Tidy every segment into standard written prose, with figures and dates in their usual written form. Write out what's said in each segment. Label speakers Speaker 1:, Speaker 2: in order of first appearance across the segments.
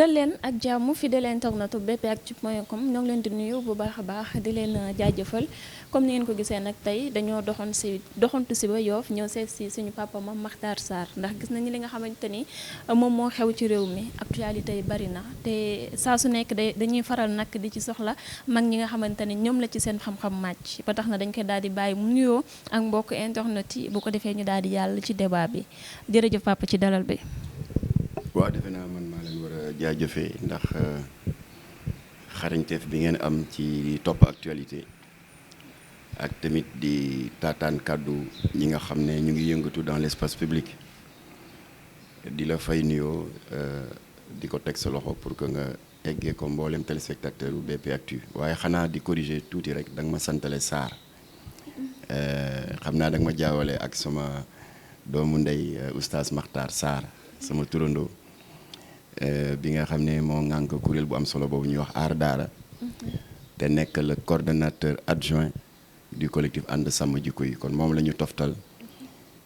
Speaker 1: dal leen ak jàmm fidèle internet bpactu.com ñoo ngi leen di nuyu bu baax a baax di leen jaajëfal comme ni ngeen ko gisee nag tey dañoo doxantu si ba Yoff ñëw seet si suñu papa Mame Mactar Sarr ndax gis nañu li nga xamante ni moom moo xew ci réew mi actualité yi bari na te saa su nekk dañuy faral nag di ci soxla mag ñi nga xamante ni ñoom la ci seen xam-xam màcc ba tax na dañ koy daal di bàyyi mu nuyoo ak mbokk internet yi bu ko defee ñu daal di yàlla ci débat bi jërëjëf papa ci dalal bi.
Speaker 2: waaw defe naa man maa leen war a jaajëfee ndax xarañteef bi ngeen am ci topp actualité ak tamit di taataan kàddu ñi nga xam ne ñu ngi yëngatu dans l'espace public di la fay nuyoo di ko teg sa loxo pour que nga eggee ko mboolem téléspectateur bu BP Actu waaye xanaa di corriger tuuti rek da nga ma santale Sarr xam naa da nga ma jaawale ak sama doomu ndey oustaz Mactar Sarr sama turandoo bi nga xam ne moo ŋànk kuréel bu am solo boobu ñuy wax aar daara te nekk le coordonnateur adjoint du collectif ànd sàmm jikko yi kon moom la ñu toftal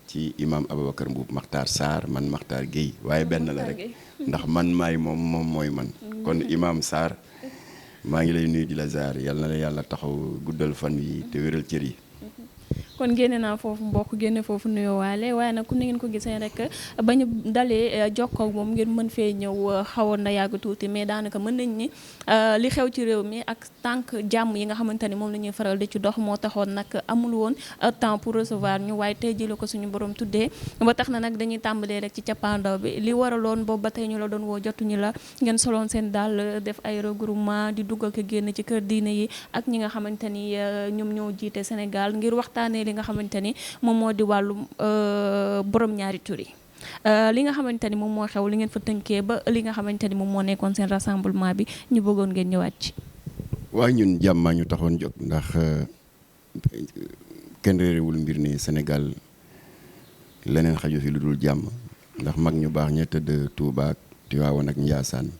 Speaker 2: ci imam Aboubacar Mbuub Mactar Sarr man Mactar Guèye waaye benn la rek ndax man maay moom mooy man kon imam Sarr maa ngi lay nuyu di la ziar yal na la yàlla taxaw guddal fan yi te wéral cër yi.
Speaker 1: kon génne naa foofu mbokk génne foofu nuyoo waale waaye nag ku ne ngeen ko gisee rek ba ñu dalee jokkoo moom ngeen mën fee ñëw xawoon na yàgg tuuti mais daanaka mën nañ ni li xew ci réew mi ak tànk jàmm yi nga xamante ni moom la ñuy faral di ci dox moo taxoon nag amul woon temps pour recevoir ñu waaye tey jële ko suñu borom tuddee ba tax na nag dañuy tàmbalee rek ci cappaandaw bi li waraloon boobu ba tey ñu la doon woo jotuñu la ngeen soloon seen daal def ay regroupement di dugg ak génn ci kër diine yi ak ñi nga xamante ni ñoom ñoo jiite Sénégal ngir waxtaanee li nga xamante ni moom moo di wàllu borom ñaari tur yi li nga xamante ni moom moo xew li ngeen fa tënkee ba li nga xamante ni moom moo nekkoon seen rassemblement bi ñu bëggoon ngeen ñëwaat ci.
Speaker 2: waaye ñun jàmmaa ñu taxoon jóg ndax kenn réerewul mbir ni Sénégal leneen xaju fi lu dul jàmm ndax mag ñu baax ña tëdd Touba ak Tivaouane ak Ndiassane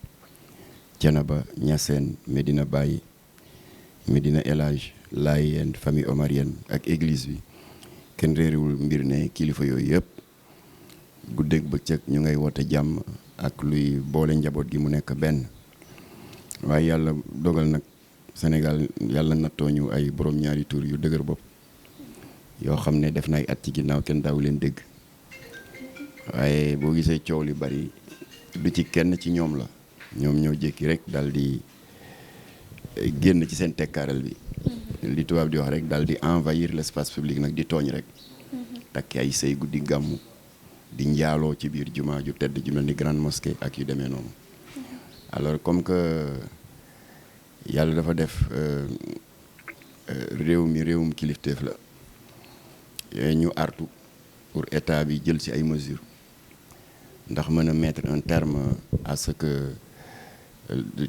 Speaker 2: Thiénaba Niassène Medina Baye Medina El Hadj Layène famille omarienne ak église bi kenn réerewul mbir ne kilifa yooyu yëpp guddeeg bëccëg ñu ngay woote jàmm ak luy boole njaboot gi mu nekk benn waaye yàlla dogal nag Sénégal yàlla nattoo ñu ay borom ñaari tur yu dëgër bopp yoo xam ne def na ay at ci ginnaaw kenn daaw leen dégg waaye boo gisee coow li bari du ci kenn ci ñoom la ñoom ñoo jékki rek daal di génn ci seen tekkaaral bi li tubaab di wax rek daal di envahir l'espace public nag di tooñ rek takki ay sëy guddi gàmmu di njaaloo ci biir jumaa ju tedd ju mel ni grande mosquée ak yu demee noonu alors comme que yàlla dafa def réew mi réewum kilifteef la ñu artu pour état bi jël ci ay mesures ndax mën a mettre un terme à ce que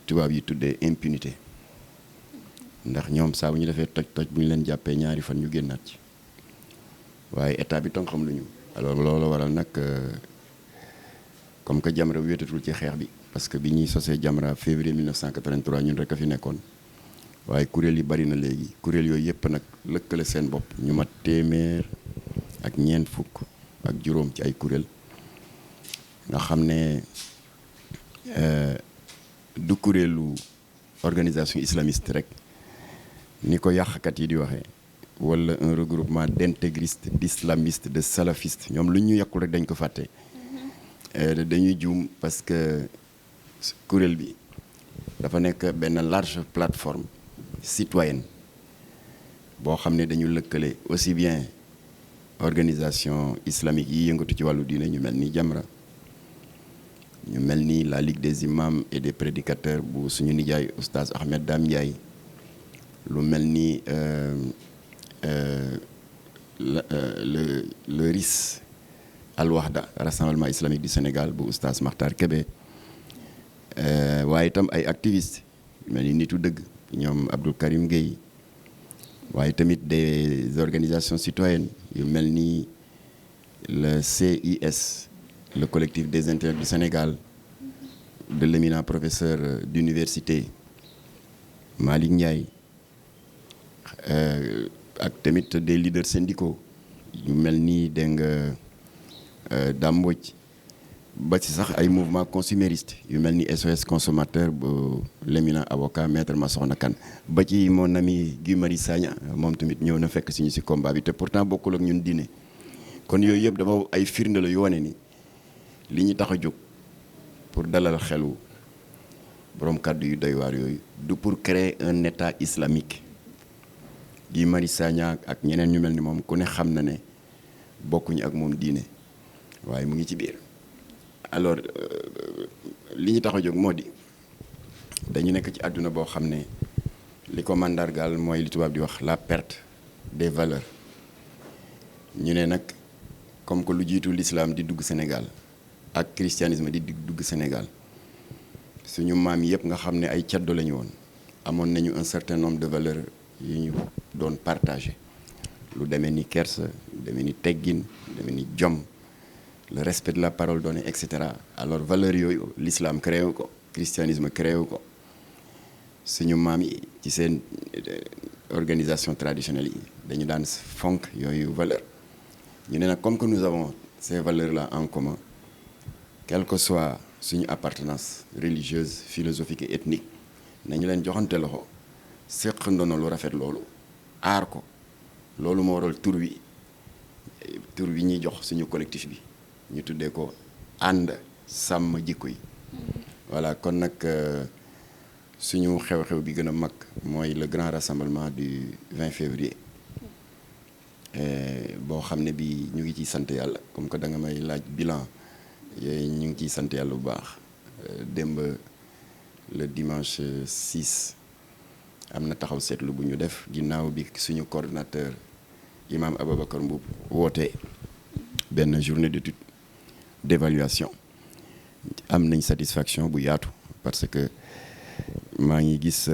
Speaker 2: tubaab yi tuddee impunité ndax ñoom saa bu ñu defee toj bu ñu leen jàppee ñaari fan ñu génnaat ci waaye état bi tam xam luñu alors loolu waral nag comme que Jamra wéetatul ci xeex bi parce que bi ñuy sosee Jamra février 1983 ñun rek a fi nekkoon waaye kuréel yi bari na léegi kuréel yooyu yëpp nag lëkkale seen bopp ñu mat téeméer ak ñeent fukk ak juróom ci ay kuréel nga xam ne du kuréelu organisation islamiste rek ni ko yàqkat yi di waxee wala un regroupement d'intégristes d'islamistes de salafistes ñoom lu ñu yàqul rek dañ ko fàtte dañuy juum parce que kuréel bi dafa nekk benn large plateforme citoyenne boo xam ne dañu lëkkale aussi bien organisation islamique yi yëngatu ci wàllu diine ñu mel ni Jamra ñu mel ni la Ligue des imams et des prédicateurs bu suñu nijaay oustaz Ahmed Dame Ndiaye lu mel ni le RIS Al Wahda rassemblement islamique du Sénégal bu oustaz Makhtar Kébé waaye itam ay activistes yu mel ni nitu dëgg ñoom Abdou Karim Gueye waaye tamit des organisations citoyennes yu mel ni le CIS le collectif des intellectuels du Sénégal de l'éminent professeur d'université Malick Ndiaye ak tamit des leaders syndicaux yu mel ni dégg nga Dame Mbodj ba ci sax ay mouvement consumériste yu mel ni SOS consommateur bu l'éminent avocat maître Massokhna Kane ba ci mon ami Guy Marius Sagna moom tamit ñëw na fekk suñu si combat bi te pourtant bokkul ak ñun diine kon yooyu yëpp dafa ay firnde la yu wane ni li ñu tax a jóg pour dalal xelu borom kàddu yu doy waar yooyu du pour créer un état islamique Guy Marius Sagna ak ñeneen ñu mel ni moom ku ne xam na ne bokkuñu ak moom diine waaye mu ngi ci biir alors li ñu tax a jóg moo di dañu nekk ci àdduna boo xam ne li ko màndargaal mooy li tubaab di wax la perte des valeurs ñu ne nag comme que lu jiitu l'islam di dugg Sénégal ak christianisme di dugg Sénégal suñu maam yëpp nga xam ne ay caddo la ñu woon amoon nañu un certain nombre de valeurs yu ñu doon partagé lu demee ni kersa lu demee ni teggin lu demee ni jom le respect de la parole donnée et cetera alors valeurs yooyu l'islam créé wu ko christianisme créé wu ko suñu maam yi ci seen organisation traditionnelle yi dañu daan fonk yooyu valeur ñu ne nag comme que nous avons ces valeurs là en commun quelle que soit suñu appartenance religieuse philosophique et ethnique nañu leen joxante loxo séq ndono lu rafet loolu aar ko loolu moo waral tur wi ñuy jox suñu collectif bi ñu tuddee ko ànd sàmm jikko yi voilà kon nag suñu xew-xew bi gën a mag mooy le grand rassemblement du 20 février boo xam ne bi ñu ngi ciy sant yàlla comme que da nga may laaj bilan yooyu ñu ngi ciy sant yàlla bu baax démb le dimanche 6 am na taxaw seetlu bu ñu def ginnaaw bi suñu coordinateur imam Ababacar Mboup woote benn journée d'étude d'évaluation am nañ satisfaction bu yaatu parce que maa ngi gis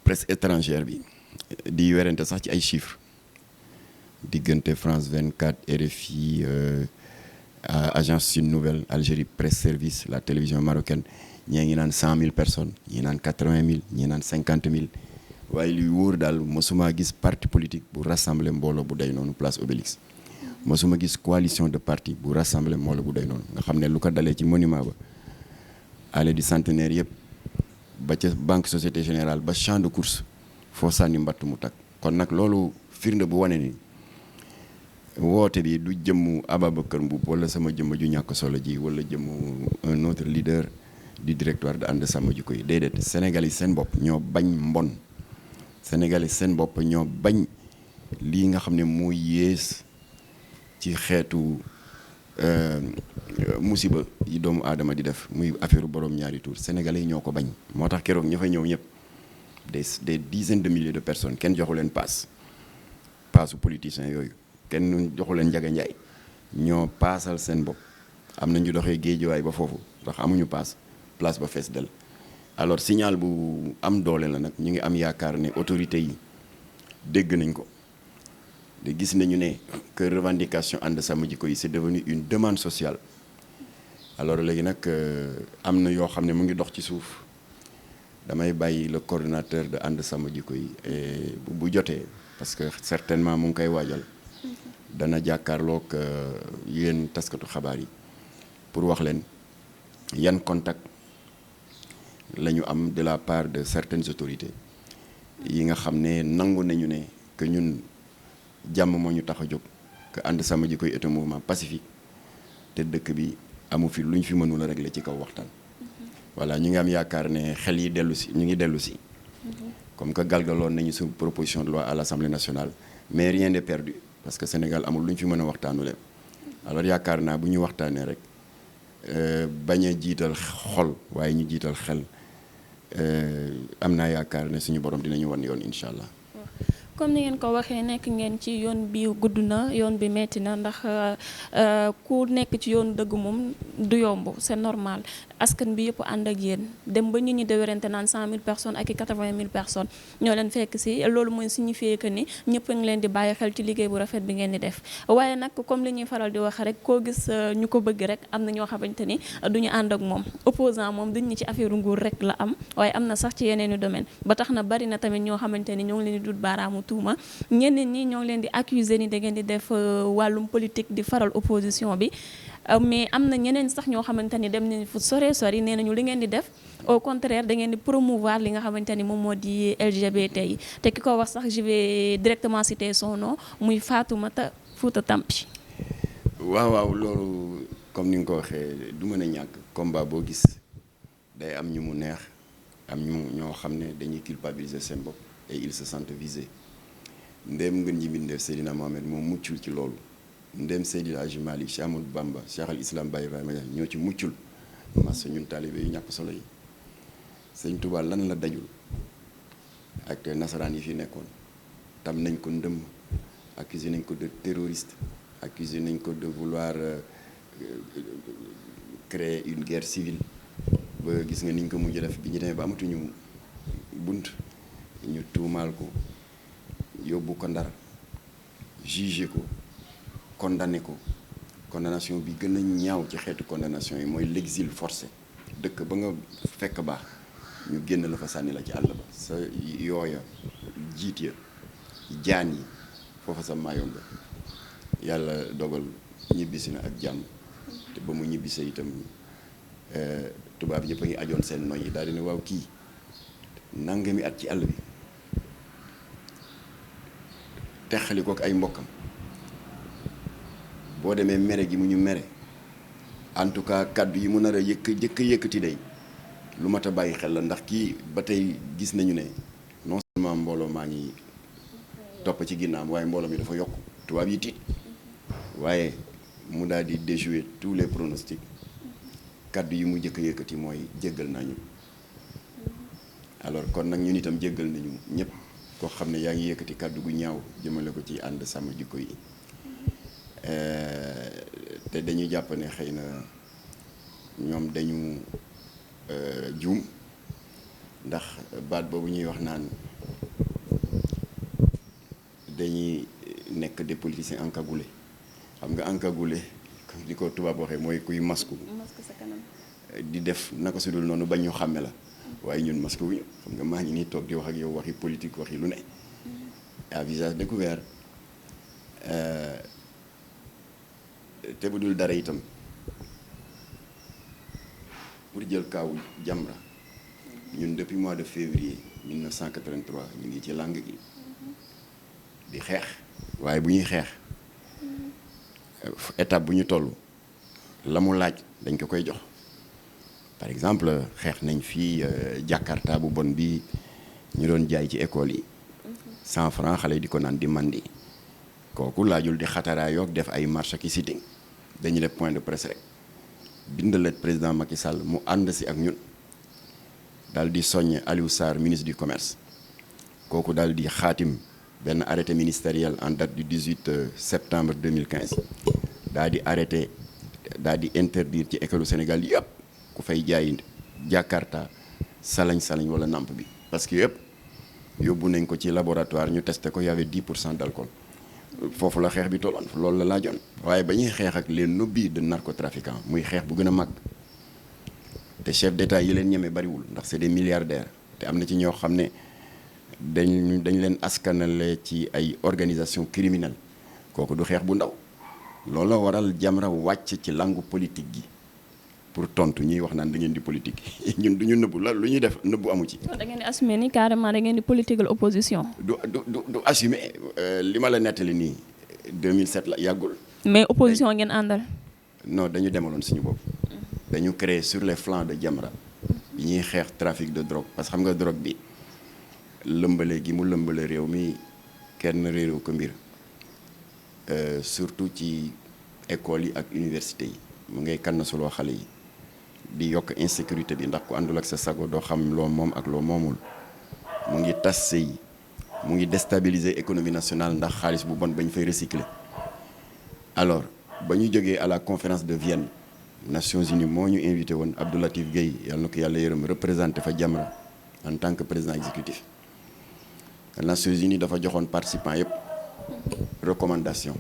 Speaker 2: presse étrangère bi di werante sax ci ay chiffres diggante France 24 RFI agence Sud Nouvelle Algérie Presse Service la télévision marocaine ñii ngi naan 100 000 personnes ñii naan 80 000 ñii naan 50 000 waaye luy wóor daal mosuma gis parti politique bu rassembler mbooloo bu day noonu place Obélisque mosuma gis coalition de parti bu rassembler mbooloo bu day noonu nga xam ne lu ko dalee ci monument ba allée du centenaire yëpp ba ca banque Société Générale ba champ de course foo sànni mbatt mu takk kon nag loolu firnde bu wane ni woote bi du jëmmu Ababacar Mboup wala sama jëmm ju ñàkk solo ji wala jëmmu un autre leader du directoire de ànd sàmm jikko yi déedéet Sénégal yi seen bopp ñoo bañ mbon Sénégal yi seen bopp ñoo bañ lii nga xam ne moo yées ci xeetu musiba yi doomu aadama di def muy affaire borom ñaari tour Sénégalais yi ñoo ko bañ moo tax keroog ña fa ñëw ñëpp des dizaines de milliers de personnes kenn joxu leen paasu politiciens yooyu kenn joxu leen Njaga Njaay ñoo paasal seen bopp am na ñu doxee géejuwaay ba foofu ndax amuñu place ba fees del alors signal bu am doole la nag ñu ngi am yaakaar ne autorités yi dégg nañ ko de gis nañu ne que revendication ànd sàmm jikko yi c'est devenu une demande sociale alors léegi nag am na yoo xam ne mu ngi dox ci suuf damay bàyyi le coordonnateur de ànd sàmm jikko yi bu jotee parce que certainement mu ngi koy waajal dana jàkkaarloog yéen taskatu xabaar yi pour wax leen yan contact la ñu am de la part de certaines autorités yi nga xam ne nangu nañu ne que ñun jàmm moo ñu tax a jóg que ànd sàmm jikko yi est un mouvement pacifique te dëkk bi amu fi lu ñu fi mënul a régler ci kaw waxtaan. voilà ñu ngi am yaakaar ne xel yi dellu si ñu ngi dellu si. comme que galgaloon nañu su proposition de loi à l'Assemblée nationale mais rien n'est perdu parce que Sénégal amul lu ñu fi mën a waxtaanu leen alors yaakaar naa bu ñu waxtaanee rek bañ a jiital xol waaye ñu jiital xel am naa yaakaar ne suñu borom dinañu wan yoon incha allah.
Speaker 1: comme ni ngeen ko waxee nekk ngeen ci yoon bi gudd na yoon bi metti na ndax ku nekk ci yoon dëgg moom du yomb c'est normal askan bi yëpp ànd ak yéen dem ba nit ñi de werante naan 100 000 personnes ak i 80 000 personnes ñoo leen fekk si loolu mooy signifier que ni ñëpp a ngi leen di bàyyi xel ci liggéey bu rafet bi ngeen di def waaye nag comme li ñuy faral di wax rek koo gis ñu ko bëgg rek am na ñoo xamante ni du ñu ànd ak moom opposant moom duñ ñi ci affaire nguur rek la am waaye am na sax ci yeneeni domaine ba tax na bari na tamit ñoo xamante ni ñoo ngi leen di dut baaraamu tuuma ñeneen ñi ñoo ngi leen di accuser ni da ngeen di def wàllum politique di faral opposition bi mais am na ñeneen sax ñoo xamante ni dem nañ fu sore sori nee nañu li ngeen di def au contraire da ngeen di promouvoir li nga xamante ni moom moo di LGBT yi te ki ko wax sax je vais directement citer son nom muy Fatoumata Fouta Tampi.
Speaker 2: waaw loolu comme ni nga ko waxee du mën a ñàkk combat boo gis day am ñu mu neex am ñoo xam ne dañuy culpabiliser seen bopp et ils se sentent visés ndéem ngeen ñi bindeef Seydina Mohamed moom muccul ci loolu ndéem Seydi Hadji Malick Cheikh Ahmadou Bamba Cheikh al Islam Baye Ibrahima ñoo ci muccul mas ñun taalibe yu ñàkk solo yi Sëñ Tuubaa lan la dajul ak nasaraan yi fi nekkoon tam nañ ko ndëmm accusé nañ ko de terroriste accusé nañ ko de vouloir créer une guerre civile ba gis nga niñ ko mujj def bi ñu demee ba amatuñu bunt ñu tuumaal ko yóbbu ko Ndar jugé ko condamné ko condamnation bi gën a ñaaw ci xeetu condamnation yi mooy l'exil forcé dëkk ba nga fekk baax ñu génn la fa sànni la ci àll ba sa yooya jiit ya jaan yi foofa sa maayoon ba yàlla dogal ñibbisi na ak jàmm te ba mu ñibbisee itam tubaab yëpp a ngi ajoon seen noy yi daal di ne waaw kii nangami at ci àll bi texali ko ak ay mbokkam boo demee mere gi mu ñu mere en tout cas kàddu yi mu nar a yëkkati day lu mat a bàyyi xel la ndax kii ba tey gis nañu ne non seulement mbooloo maa ngi topp ci ginnaam waaye mbooloo mi dafa yokk tubaab yi tiit waaye mu daal di déjouer tous les pronostics kàddu yi mu jëkk a yëkkati mooy jéggal nañu alors kon nag ñun itam jéggal nañu ñëpp koo xam ne yaa ngi yëkkati kàddu gu ñaaw jëmale ko ci ànd sàmm jikko yi te dañuy jàpp ne xëy na ñoom dañu juum ndax baat boobu ñuy wax naan dañuy nekk des politiciens encagoulés xam nga encagoulé comme di ko tubaab waxee mooy kuy masku
Speaker 1: sa kanam
Speaker 2: di def naka su dul noonu bañ ñu xàmme la waaye ñun masque wuñu xam nga maa ngi nii toog di wax ak yow waxi politique waxi lu ne à visage découvert te bu dul dara itam pour jël kaawu Jamra ñun depuis mois de février 1983 ñu ngi ci langue gi di xeex waaye bu ñuy xeex étape bu ñu toll la mu laaj dañ ko koy jox par exemple xeex nañ fii Jakarta bu bon bi ñu doon jaay ci école yi 100 francs xale yi di ko naan di mandi kooku laajul di xataraa yoog def ay marche ki sitting dañu def point de presse rek bindalet président Macky Sall mu ànd si ak ñun daal di soññ Aliou Sarr ministre du commerce kooku daal di xaatim benn arrêté ministériel en date du 18 septembre 2015 daal di arrêté daal di interdire ci école Sénégal yëpp ku fay jaay Jakarta salañ wala namp bi parce que yëpp yóbbu nañ ko ci laboratoire ñu testé ko y avait 10% d'alcool foofu la xeex bi tolloon loolu la laajoon waaye ba ñuy xeex ak les lobbies de narcotrafiquants muy xeex bu gën a mag te chef d'état yi leen ñeme bariwul ndax c'est des milliardaires te am na ci ñoo xam ne dañ leen askanale ci ay organisation criminelle kooku du xeex bu ndaw loolu la waral Jamra wàcc ci langue politique gi pour tontu ñuy wax naan da ngeen di politique ñun du ñu nëbbu la lu ñuy def nëbbu amu ci.
Speaker 1: da ngeen di assumer ni carrément da ngeen di politique l'opposition.
Speaker 2: du assumer li ma la nettali nii 2007 la yàggul.
Speaker 1: mais opposition ngeen àndal.
Speaker 2: non dañu demaloon suñu bopp. dañu créer sur les flancs de Jamra yi ñuy xeex trafic de drogue parce que xam nga drogue bi lëmbale gi mu lëmbale réew mi kenn réeréw ko mbir surtout ci écoles yi ak université yi mu ngay kann suloo xale yi di yokk insécurité bi ndax ku àndul ak sa sago doo xam loo moom ak loo moomul mu ngi tas sëy mu ngi déstabiliser économie nationale ndax xaalis bu bon ba ñu fay recycler alors ba ñu jógee à la conférence de Vienne Nations Unies moo ñu invité woon Abdou Latif Gueye yàlla na ko yàlla yërëm représenté fa Jamra en tant que président exécutif Nations Unies dafa joxoon participants yëpp recommandation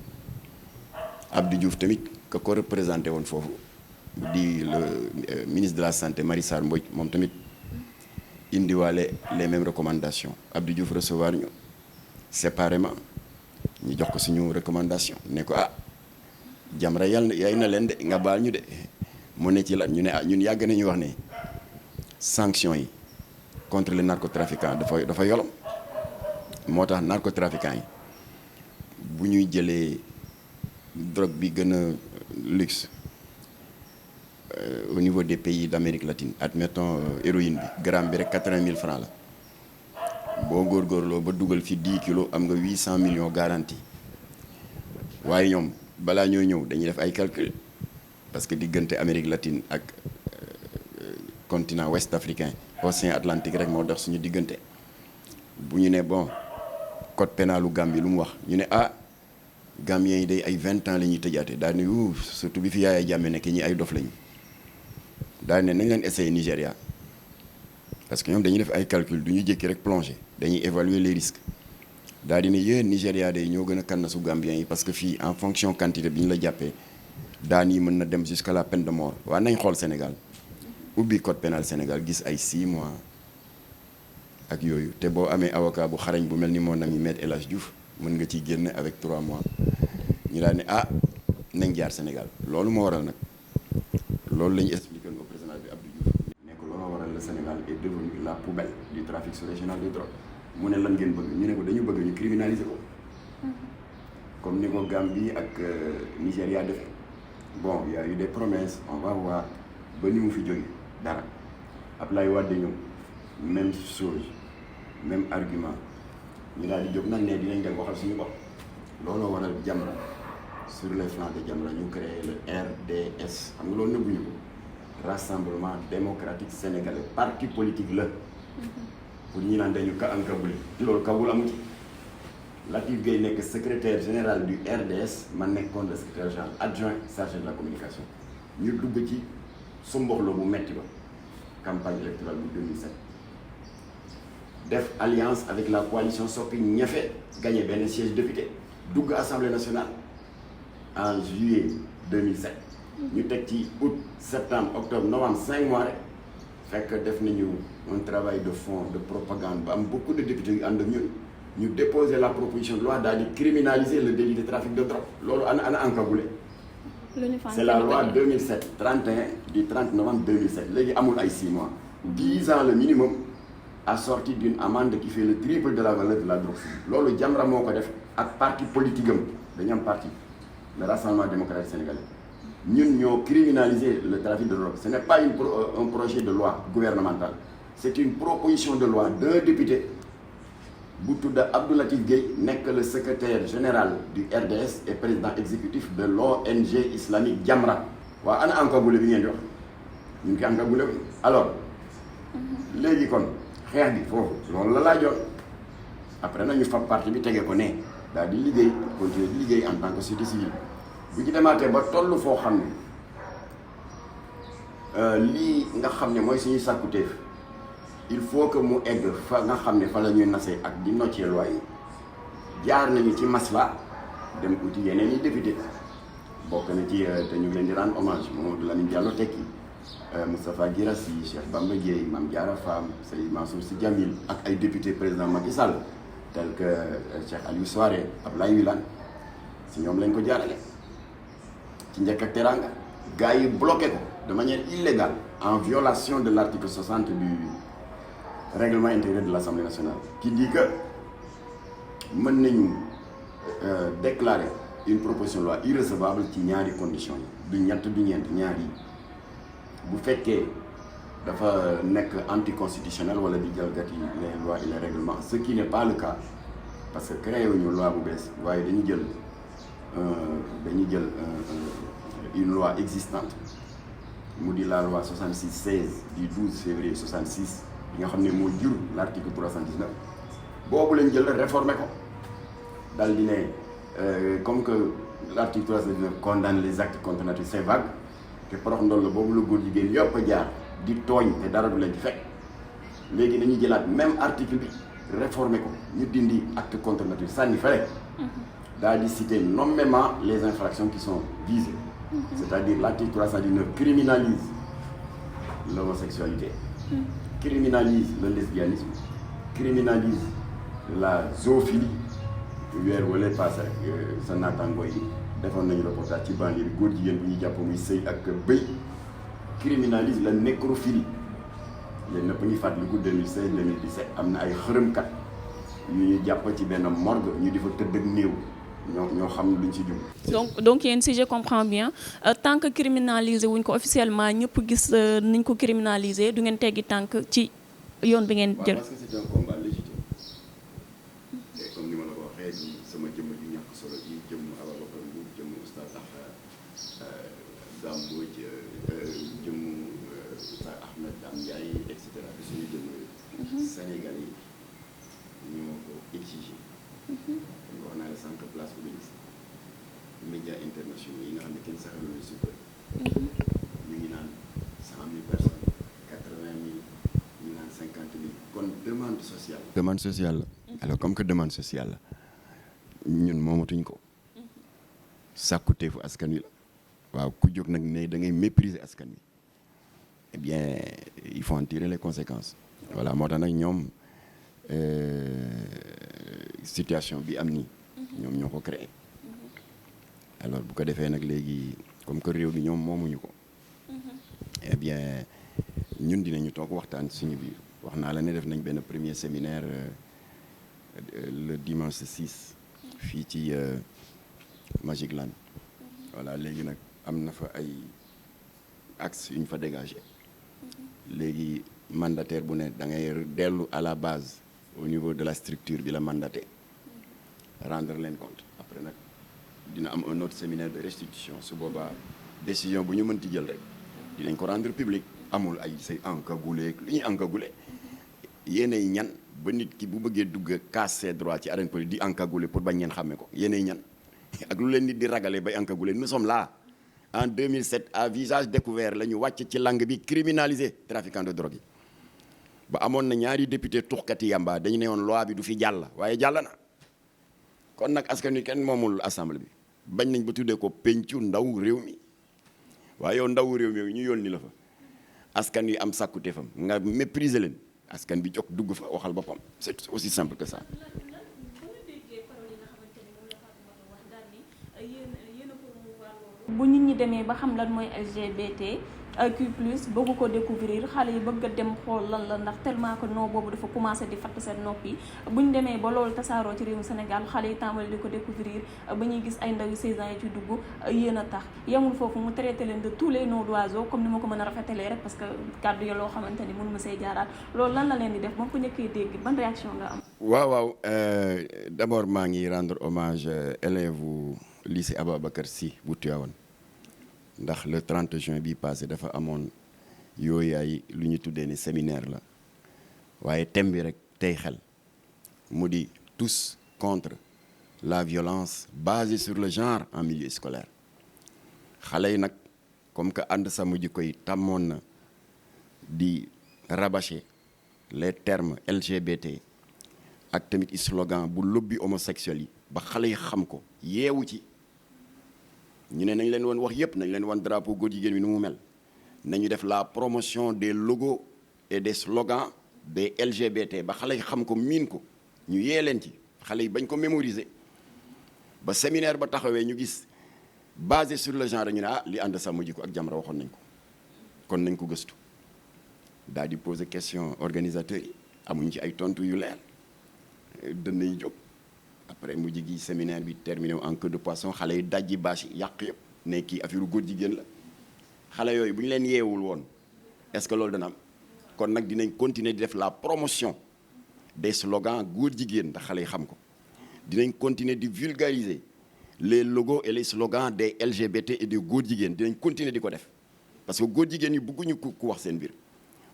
Speaker 2: Abdou Diouf tamit ka ko représenté woon foofu di le ministre de la santé Marie Sarr Mbodj moom tamit indiwaale les mêmes recommandations Abdou Diouf recevoir ñu séparément ñu jox ko suñu recommandation ne ko Jamra yàlla yaay na leen de nga baal ñu de mu ne ci lan ñu ne ñun yàgg nañu wax ne sanctions yi contre les narcotrafiquants dafa yolom moo tax narcotrafiquants yi bu ñuy jëlee drogue bi gën a luxe au niveau des pays d'Amérique latine admettons héroïne bi gramme bi rek 80 000 francs la boo góorgóorloo ba dugal fi 10 kilos am nga 800 millions garantie waaye ñoom balaa ñoo ñëw dañuy def ay calcul parce que diggante Amérique latine ak continent ouest africain océan Atlantique rek moo dox suñu diggante bu ñu ne bon code pénalu Gambie lu mu wax ñu ne Gambiens yi day ay 20 ans la ñuy tëjaate daal ne surtout bi fi Yaya Jammeh nekk ñi ay dof lañu daal ne nañ leen essayer Nigéria parce que ñoom dañuy def ay calcul du ñu jékki rek plonger dañuy évaluer les risques daal di ne yéen Nigéria day ñoo gën a kannasu Gambiens yi parce que fii en fonction quantité bi ñu la jàppee daan yi mën na dem jusqu'à la peine de mort waaye nañ xool Sénégal ubbi code pénal Sénégal gis ay 6 mois ak yooyu te boo amee avocat bu xarañ bu mel ni mon ami Maître El Hadji Diouf mën nga ciy génn avec 3 mois ñu daal ne nañ jaar Sénégal loolu moo waral nag loolu la ñu expliqué au président bi Abdou Diouf ne ko looloo waral le Sénégal est devenu la poubelle du trafic sous-régional de drogue mu ne lan ngeen bëgg ñu ne ko dañu bëgg ñu criminaliser ko comme ni ko Gambie ak Nigéria defee bon y a eu des promesses on va voir ba ni mu fi jógee dara Ablaye Wade ñëw même chose même argument ñu daal di jóg nag ne dinañ dem waxal suñu bopp looloo waral Jamra sur les flancs de Jamra ñu créé le RDS xam nga loolu nëbbuñu ko Rassemblement démocratique sénégalais parti politique la pour ñi naan dañu ka am kabul loolu kabul amu ci Latif Gueye nekk secrétaire général du RDS man nekkoon le secrétaire général adjoint chargé de la communication ñu dugg ci sumboxlo bu metti ba campagne électorale bu 2007 def alliance avec la coalition Soppi ñafe gagné benn siège député dugg assemblée nationale en juillet 2007 ñu teg ci août septembre octobre novembre 5 mois rek fekk def nañu un travail de fond de propagande ba am beaucoup de députés yu ànd ak ñun ñu déposer la proposition de loi daal di criminaliser le délit de trafic de drogue loolu ana encagoulé c'est la loi 2007 31 du 30 novembre 2007 léegi amul ay 6 mois 10 ans le minimum assorti d'une amende qui fait le triple de la valeur de la drogue loolu Jamra moo ko def ak parti politique am dañu am parti le Rassemblement démocratique sénégalais ñun ñoo criminaliser le trafic de drogue ce n'est pas un projet de loi gouvernemental c'est une proposition de loi d'un député bu tudd Abdou Latif Gueye nekk le secrétaire général du RDS et président exécutif de l'ONG islamique Jamra waaw ana encagoulé bi ngeen di wax ñu ngi koy encagoulé alors léegi kon xeex bi foofu loolu la laajoon après nag ñu fab parti bi tege ko ne daal di liggéey continuer di liggéey en tant que société civile bu ci demaatee ba toll foo xam ne lii nga xam ne mooy suñuy sàkkuteef il faut que mu egg fa nga xam ne fa la ñuy nasee ak di noccee loi yi jaar nañu ci masla dem uti yeneen yi député bokk na ci te ñu ngi leen di rendre hommage Mamadou Lamine Diallo Tekki Moustapha Guirassy Cheikh Bamba Dièye Mame Diarra Fam Seydou Mansour Sy Djamil ak ay député président Macky Sall tel que Cheikh Aliou Souaré Abdoulaye Wilane si ñoom lañ ko jaarale ci njëkk ak teranga gars yi bloqué ko de manière illégale en violation de l'article 60 du règlement intérieur de l'Assemblée nationale qui dit que mën nañu déclarer une proposition de loi irrecevable ci ñaari conditions yi du ñett du ñeent ñaar yi bu fekkee dafa nekk anticonstitutionnel wala di jalgati les lois et les règlements ce qui n'est pas le cas parce que créé wuñu loi bu bees waaye dañu jël une loi existante mu di la loi 66/16 du 12 février 66 bi nga xam ne moo jur l'article 319 boobu lañ jël réformer ko dal di ne comme que l'article 319 condamne les actes contre nature c'est vague te porox ndoll boobu la góor jigéen yëpp a jaar di tooñ te dara du leen ci fekk léegi dañuy jëlaat même article bi réformer ko ñu dindi acte contre nature sànni fale daal di citer nommément les infractions qui sont visées c'est-à-dire l'article 319 criminalise l'homosexualité criminalise le lesbianisme criminalise la zoophilie weer wala passé rek sa naataangoo yi defoon nañu reportage ci banlieue bi góor jigéen bu ñuy jàpp muy sëy ak bëy criminalise la nécrophilie yéen ñëpp ñu fàttaliku 2016 2017 am na ay xërëmkat yu ñu jàpp ci benn morgue ñu di fa tëdd ak néew ñoo xam luñ ci jub.
Speaker 1: donc yéen si je comprends bien tant que criminalisé wuñ ko officiellement ñëpp gis niñ ko criminalisé du ngeen teggi tànk ci yoon bi ngeen jël.
Speaker 2: parce que c'est un combat légitime et comme ni ma la ko waxee di sama jëmm ju ñàkk solo yi jëmm Ababacar Mbour jëmm Oustaz Dame Mbodj jëmm Oustaz Ahmed Dame Ndiaye et cetera di suñu jëmm Sénégal yi ñoo ko exigé. wax naa la sànq place Obélisque médias internationaux yi nga xam ne kenn saxalu leen sukkër ñu ngi naan 100 000 personnes 80 000 ñu naan 50 000 kon demande sociale. demande sociale la alors comme que demande sociale la ñun moomatuñ ko sàkkuteefu askan wi la waaw ku jóg nag ne da ngay mépriser askan wi eh bien il faut en tirer les conséquences voilà moo tax nag ñoom situation bi am nii ñoom ñoo ko créé alors bu ko defee nag léegi comme que réew bi ñoom moomuñu ko eh bien ñun dinañu toog waxtaan suñu biir wax naa la ne def nañ benn premier séminaire le dimanche 6 fii ci Magic Land voilà léegi nag am na fa ay axes yu ñu fa dégagé léegi mandataire bu ne da ngay dellu à la base au niveau de la structure bi la mandaté rendre leen compte après nag dina am un autre séminaire de restitution su boobaa décision bu ñu mënti jël rek dinañ ko rendre public amul ay say encagoulé lu ñuy encagoulé yéenay ñan ba nit ki bu bëggee dugg casse ses droits ci arène politique di encagoulé pour bañ ngeen xàmmee ko yéenay ñan ak lu leen nit di ragalee bay encagoulé nous sommes là en 2007 à visage découvert la ñu wàcc ci langue bi criminalisé trafiquant de drogue yi ba amoon na ñaari député tuxkati yamba dañu ne woon loi bi du fi jàll waaye jàll na kon nag askan wi kenn moomul assemblée bi bañ nañ ba tuddee ko pencu ndaw réew mi waaye yow ndaw réew mi ñu yónni la fa askan wi am sàkkute fam nga mépriser leen askan bi jóg dugg fa waxal boppam c'est aussi simple que ça.
Speaker 1: bu nit ñi demee ba xam lan mooy LGBT Q plus bëgg ko découvrir xale yi bëgg a dem xool lan la ndax tellement que non boobu dafa commencé di fatt seen nopp yi bu ñu demee ba loolu tasaaroo ci réewu Sénégal xale yi tàmbali di ko découvrir ba ñuy gis ay ndaw yu 16 ans yi ci dugg yéen a tax yemul foofu mu traité leen de tous les noms d'oiseaux comme ni ma ko mën a rafetalee rek parce que kàddu ya loo xamante ni mënu ma see jaaraat loolu lan la leen di def ba nga ko njëkkee dégg ban réaction nga am.
Speaker 2: waaw d'abord maa ngi rendre hommage élève u lycée Ababacar Sy bu Tivaouane ndax le 30 juin bi passé dafa amoon yooyu ay lu ñu tuddee ni séminaire la waaye thème bi rek tey xel mu di tous contre la violence basée sur le genre en milieu scolaire xale yi nag comme que ànd sama jikko yi tàmmoon na di rabâcher les termes LGBT ak tamit slogan bu lobby homosexuel yi ba xale yi xam ko yeewu ci ñu ne nañ leen woon wax yépp nañ leen woon drapeau góor jigéen bi nu mu mel nañu def la promotion des logos et des slogans des LGBT ba xale yi xam ko miin ko ñu yee leen ci xale yi bañ ko mémoriser ba séminaire ba taxawee ñu gis basé sur le genre ñu ne li ànd sàmm jikko ak Jamra waxoon nañ ko kon nañ ko gëstu daal di poser question organisateurs yi amuñ ci ay tontu yu leer dën nañ jóg après mujj gi séminaire bi terminé en queue de poisson xale yi dajji bâche yi yàq yëpp ne kii affaire góor jigéen la xale yooyu bu ñu leen yeewul woon est-ce que loolu dana am kon nag dinañ continuer di def la promotion des slogans góor jigéen ndax xale yi xam ko dinañ continuer di vulgariser les logos et les slogans des LGBT et des góor jigéen dinañ continuer di ko def parce que góor jigéen yi bëgguñu ku wax seen biir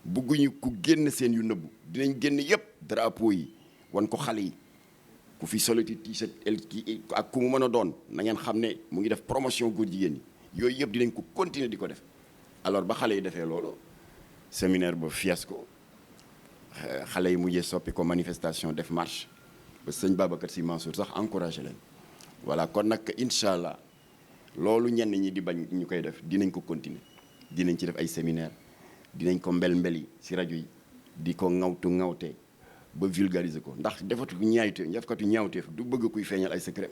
Speaker 2: bëgguñu ku génn seen yu nëbbu dinañ génn yëpp drapeau yi wan ko xale yi ku fi soloti t-shirt ak ku mu mën a doon na ngeen xam ne mu ngi def promotion góor jigéen yi yooyu yëpp dinañ ko continuer di ko def alors ba xale yi defee loolu séminaire ba fiasco xale yi mujjee soppi ko manifestation def marche ba sëñ Babacar Sy Mansour sax encouragé leen voilà kon nag incha allah loolu ñenn ñi di bañ ñu koy def dinañ ko continuer dinañ ci def ay séminaire dinañ ko mbel-mbel yi si rajo yi di ko ŋawtu ŋawtee ba vulgariser ko ndax defkatu ñaawteef du bëgg kuy feeñal ay secret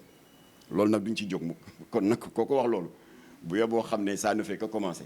Speaker 2: loolu nag duñ ci jóg mukk kon nag koo ko wax loolu bu yeboo xam ne ça ne fait que commencer